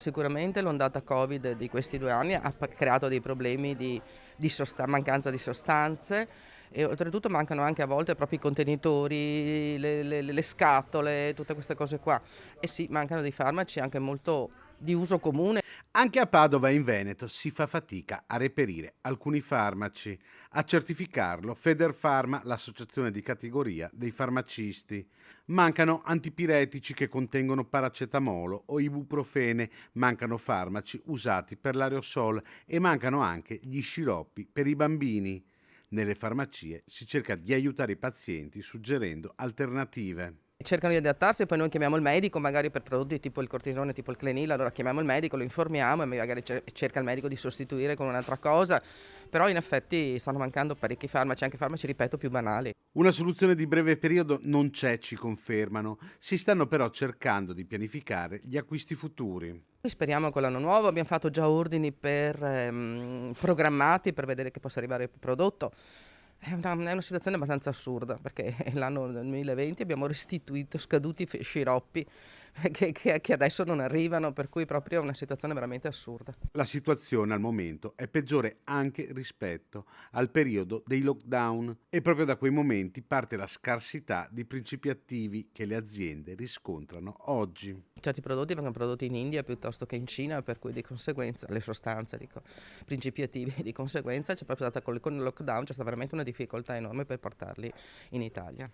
Sicuramente l'ondata Covid di questi 2 anni ha creato dei problemi di mancanza di sostanze e oltretutto mancano anche a volte proprio i contenitori, le scatole, tutte queste cose qua. E sì, mancano dei farmaci anche molto di uso comune. Anche a Padova e in Veneto si fa fatica a reperire alcuni farmaci. A certificarlo Federfarma, l'associazione di categoria dei farmacisti. Mancano antipiretici che contengono paracetamolo o ibuprofene, mancano farmaci usati per l'aerosol e mancano anche gli sciroppi per i bambini. Nelle farmacie si cerca di aiutare i pazienti suggerendo alternative. Cercano di adattarsi e poi noi chiamiamo il medico, magari per prodotti tipo il cortisone, tipo il Clenil, allora chiamiamo il medico, lo informiamo e magari cerca il medico di sostituire con un'altra cosa, però in effetti stanno mancando parecchi farmaci, anche farmaci, ripeto, più banali. Una soluzione di breve periodo non c'è, ci confermano. Si stanno però cercando di pianificare gli acquisti futuri. Noi speriamo con l'anno nuovo, abbiamo fatto già ordini programmati per vedere che possa arrivare il prodotto. È una situazione abbastanza assurda perché l'anno del 2020 abbiamo restituito scaduti sciroppi che adesso non arrivano, per cui proprio è una situazione veramente assurda. La situazione al momento è peggiore anche rispetto al periodo dei lockdown e proprio da quei momenti parte la scarsità di principi attivi che le aziende riscontrano oggi. Certi prodotti vengono prodotti in India piuttosto che in Cina, per cui di conseguenza le sostanze, dico, principi attivi, di conseguenza c'è proprio stata con il lockdown c'è stata veramente una difficoltà enorme per portarli in Italia.